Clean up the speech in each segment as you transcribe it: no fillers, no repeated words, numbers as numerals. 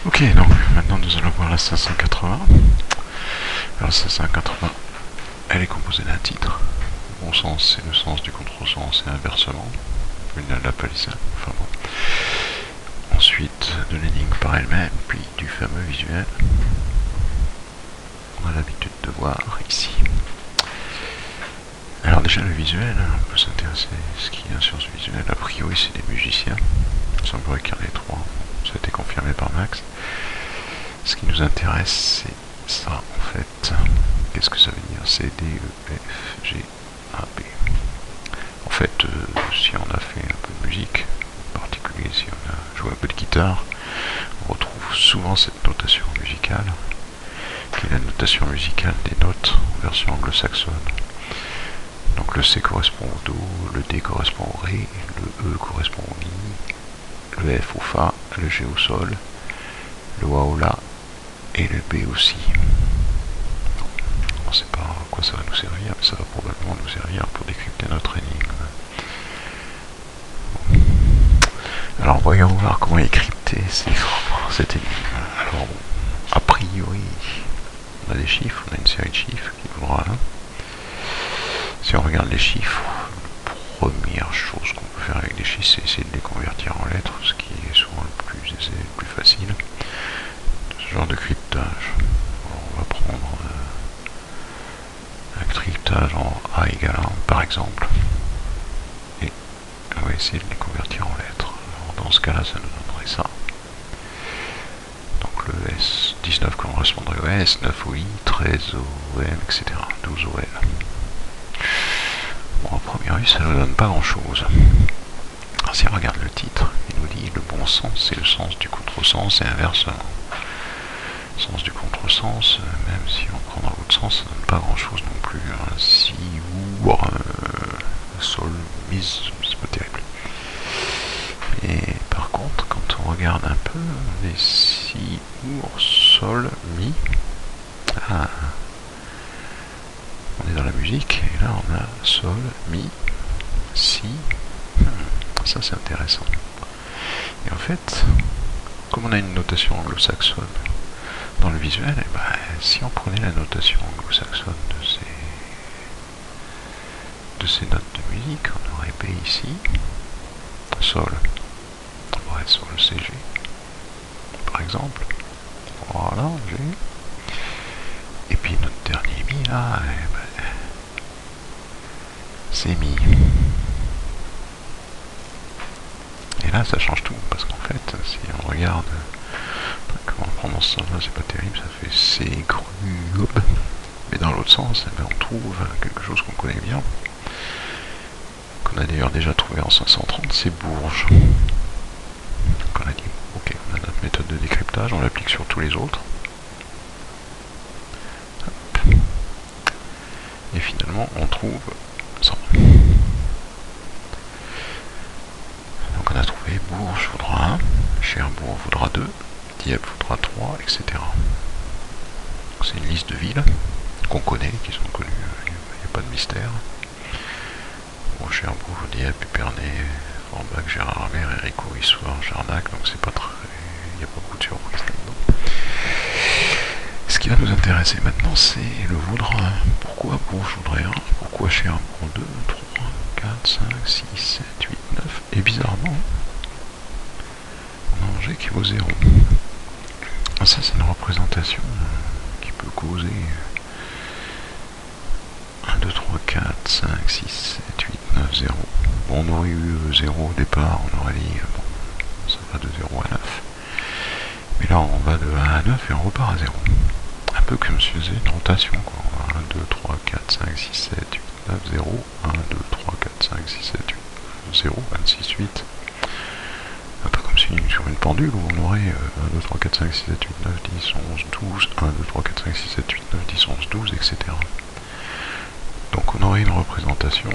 Ok, donc maintenant nous allons voir la 580. Alors la 580, elle est composée d'un titre. Le bon sens, c'est le sens du contresens et inversement. Une la palissade, enfin bon. Ensuite, de l'énigme par elle-même, puis du fameux visuel. On a l'habitude de voir ici. Alors déjà le visuel, on peut s'intéresser à ce qu'il y a sur ce visuel. A priori c'est des musiciens. Il semblerait qu'il y en ait trois. Ça a été confirmé par Max. Ce qui nous intéresse, c'est ça en fait. Qu'est-ce que ça veut dire? C, D, E, F, G, A, B. En fait, si on a fait un peu de musique, en particulier si on a joué un peu de guitare, on retrouve souvent cette notation musicale, qui est la notation musicale des notes en version anglo-saxonne. Donc le C correspond au Do, le D correspond au Ré, le E correspond au Mi, le F au Fa, le G au Sol, le A au La et le B aussi. On ne sait pas à quoi ça va nous servir, mais ça va probablement nous servir pour décrypter notre énigme. Bon. Alors voyons voir comment décrypter cette énigme. Alors bon, a priori, on a des chiffres, on a une série de chiffres qui vaudra 1. Si on regarde les chiffres, la première chose qu'on peut faire avec des chiffres, c'est essayer de les convertir en lettres, ce qui est souvent le plus aisé, le plus facile. Ce genre de cryptage. Alors on va prendre un cryptage en A égale 1, par exemple. Et on va essayer de les convertir en lettres. Alors dans ce cas-là, ça nous donnerait ça. Donc le S, 19 correspondrait au S, 9 au I, 13 au M, etc. 12 au L. Bon, à première vue, ça ne nous donne pas grand-chose. Alors, si on regarde le titre, il nous dit le bon sens, c'est le sens du contresens et inversement. Le sens du contresens, même si on prend dans l'autre sens, ça ne donne pas grand-chose non plus. Si ou sol, mise, c'est pas terrible. Et par contre, quand on regarde un peu, les si, ou, sol, mi, on est dans la musique, et là on a sol, mi, si, ça c'est intéressant. Et en fait, comme on a une notation anglo-saxonne dans le visuel, et ben, si on prenait la notation anglo-saxonne de ces notes de musique, on aurait B ici, sol, ouais, sol c'est G, par exemple, voilà, G, et puis notre dernier mi là, et ben, c'est mi. Et là ça change tout, parce qu'en fait, si on regarde comment on prend dans ce sens-là, c'est pas terrible, ça fait C grub, mais dans l'autre sens, eh ben, on trouve quelque chose qu'on connaît bien, qu'on a d'ailleurs déjà trouvé en 530, c'est Bourges. Donc on a dit, ok, on a notre méthode de décryptage, on l'applique sur tous les autres. Hop. Et finalement, on trouve ça. Donc on a trouvé Bourges vaudra 1, Cherbourg vaudra 2, Dieppe vaudra 3, etc. C'est une liste de villes qu'on connaît, qui sont connues, il n'y a pas de mystère. Bon, Cherbourg, Dieppe, Épernay, Forbach, Gérardmer, Héricourt, Issoire, Jarnac, donc c'est pas très... il n'y a pas beaucoup de surprises là-dedans. Ce qui va nous intéresser maintenant, c'est le Vaudrin. Pourquoi Bourges voudrait 1? Pourquoi Cherbourg 2, 3, 4, 5, 6, 7, 8, 9? Et bizarrement, on a Angers qui vaut 0. Ça, c'est une représentation qui peut causer 1, 2, 3, 4, 5, 6, 7, 8, 9, 0. Bon, on aurait eu 0 au départ, on aurait dit, bon, ça va de 0 à 9. Mais là, on va de 1 à 9 et on repart à 0. Un peu comme si faisait une rotation, quoi. 1, 2, 3, 4, 5, 6, 7, 8, 9, 0. 1, 2, 3, 4, 5, 6, 7, 8, 9, 0, 26, 8. Un peu comme si sur une pendule où on aurait 1, 2, 3, 4, 5, 6, 7, 8, 9, 10, 11, 12, 1, 2, 3, 4, 5, 6, 7, 8, 9, 10, 11, 12, etc. Donc on aurait une représentation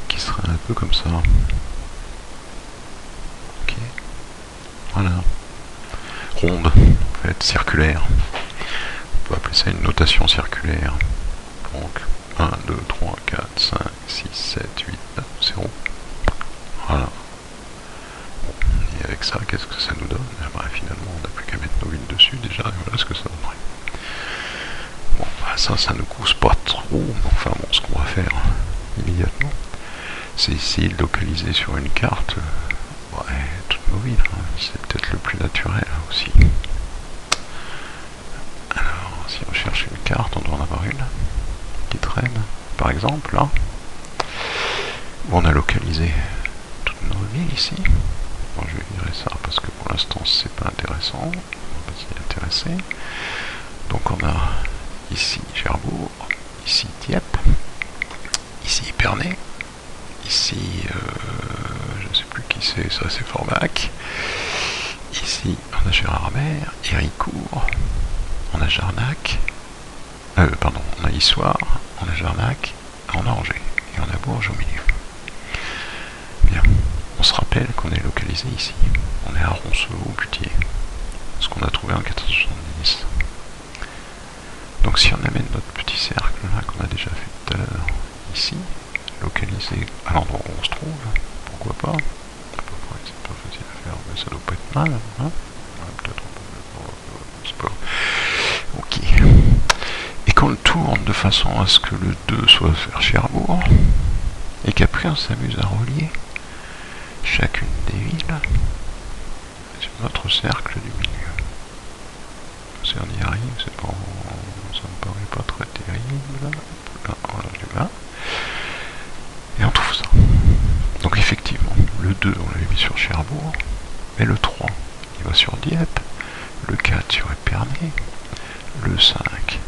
qui serait un peu comme ça. Ok. Voilà. Ronde, en fait, circulaire. On peut appeler ça une notation circulaire. Donc 1, 2, 3, 4, 5, 6, 7, 8, 9, 0. Voilà. Bon, et avec ça, qu'est-ce que ça nous donne? Bah, finalement, on n'a plus qu'à mettre nos villes dessus déjà, et voilà ce que ça donnerait. Bon, bah, ça nous cause pas trop, mais enfin bon, ce qu'on va faire immédiatement, c'est essayer de localiser sur une carte toutes nos villes. Hein. C'est peut-être le plus naturel aussi. Alors, si on cherche une carte, on doit en avoir une qui traîne, par exemple, là, où on a localisé toutes nos villes ici. Bon, je vais virer ça parce que pour l'instant c'est pas intéressant. On va s'y intéresser. Donc on a ici Cherbourg, ici Dieppe, ici Épernay, ici je ne sais plus qui c'est, ça c'est Forbach. Ici on a Gérardmer, Héricourt, on a Jarnac, pardon, on a Issoire, on a Jarnac, on a Angers et on a Bourges au milieu. Bien, on se rappelle qu'on est localisé ici. On est à Ronceau-Butier, ce qu'on a trouvé en 1470. Donc si on amène notre petit cercle là qu'on a déjà fait tout à l'heure ici, localisé à l'endroit où on se trouve, pourquoi pas? À peu près, c'est pas facile à faire, mais ça doit pas être mal, hein? Peut-être c'est pas... Ok. Et qu'on le tourne de façon à ce que le 2 soit vers Cherbourg, et qu'après on s'amuse à relier chacune des villes sur notre cercle du milieu. Si on y arrive, c'est pas, ça me paraît pas très terrible. Là, voilà, et on trouve ça. Donc effectivement, le 2 on l'avait mis sur Cherbourg, mais le 3 il va sur Dieppe, le 4 sur Épernay, le 5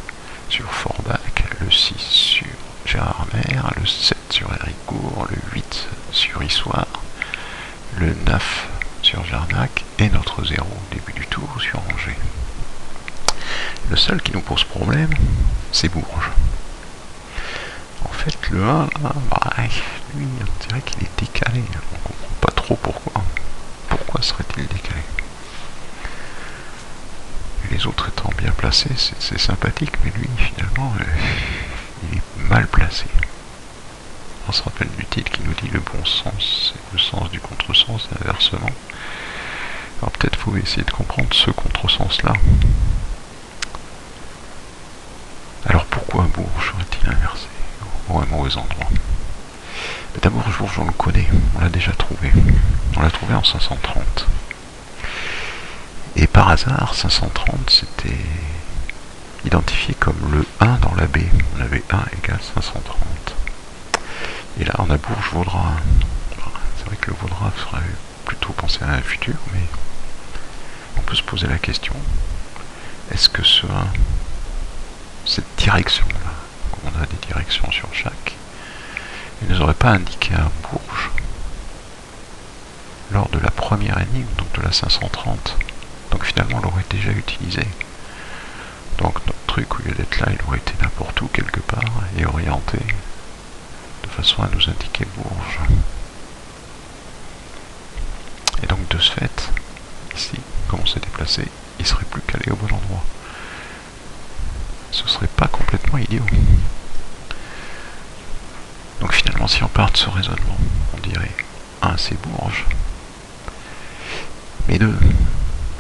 sur Forbach, le 6 sur Gérardmer, le 7 sur Héricourt, le 8 sur Issoire, le 9 sur Jarnac et notre 0 au début du tour sur Angers. Le seul qui nous pose problème, c'est Bourges. En fait, le 1, là, lui, on dirait qu'il est décalé. On ne comprend pas trop pourquoi. Pourquoi serait-il décalé? Et les autres étant bien placés, c'est sympathique, mais lui, finalement, il est mal placé. On se rappelle du titre qui nous dit le bon sens, c'est le sens du contresens et inversement. Alors peut-être faut essayer de comprendre ce contresens-là. Alors pourquoi Bourges serait-il inversé au mauvais endroit? D'abord, Bourges, on le connaît, on l'a déjà trouvé. On l'a trouvé en 530. Et par hasard, 530, c'était identifié comme le 1 dans la baie. On avait 1 égale 530. Et là, on a Bourges-Vaudra. C'est vrai que le Vaudra ferait plutôt penser à un futur, mais on peut se poser la question, est-ce que cette direction-là, comme on a des directions sur chaque, il ne nous aurait pas indiqué un Bourges lors de la première énigme, donc de la 530. Donc finalement, on l'aurait déjà utilisé. Donc notre truc, au lieu d'être là, il aurait été n'importe où, quelque part, et orienté de façon à nous indiquer Bourges. Et donc de ce fait, ici, comme on s'est déplacé, il serait plus calé au bon endroit. Ce serait pas complètement idiot. Donc finalement, si on part de ce raisonnement, on dirait 1 c'est Bourges, mais 2,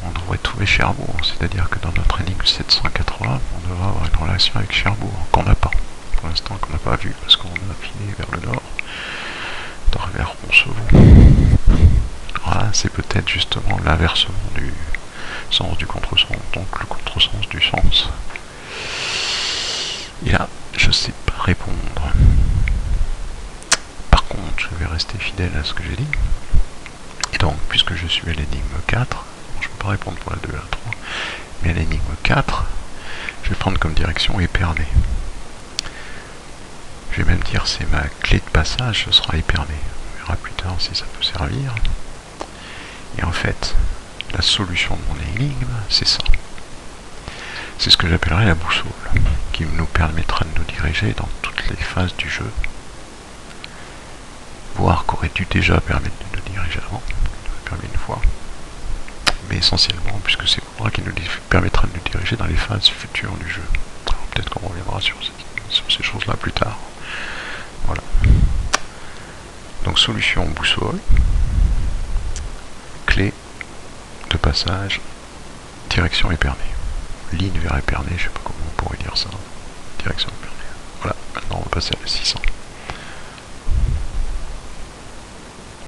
on devrait trouver Cherbourg, c'est-à-dire que dans notre énigme 780, on devrait avoir une relation avec Cherbourg, qu'on n'a pas, pour l'instant qu'on n'a pas vu, parce qu'on a filé vers le nord, vers Roncevaux. Voilà, c'est peut-être justement l'inversement du sens du contresens, donc le contresens du sens. Et là, je sais pas répondre. Par contre, je vais rester fidèle à ce que j'ai dit. Et donc, puisque je suis à l'énigme 4, bon, je ne peux pas répondre pour la 2 et la 3, mais à l'énigme 4, je vais prendre comme direction Épernay. Je vais même dire c'est ma clé de passage, ce sera Épernay. On verra plus tard si ça peut servir. Et en fait, la solution de mon énigme, c'est ça. C'est ce que j'appellerais la boussole, qui nous permettra de nous diriger dans toutes les phases du jeu, voire qu'aurait dû déjà permettre de nous diriger avant, nous a permis une fois, mais essentiellement puisque c'est moi qui nous permettra de nous diriger dans les phases futures du jeu. Peut-être qu'on reviendra sur ces choses-là plus tard. Voilà. Donc solution boussole, clé passage, direction Épernay. Ligne vers Épernay, je sais pas comment on pourrait dire ça. Direction Épernay. Voilà, maintenant on va passer à la 600.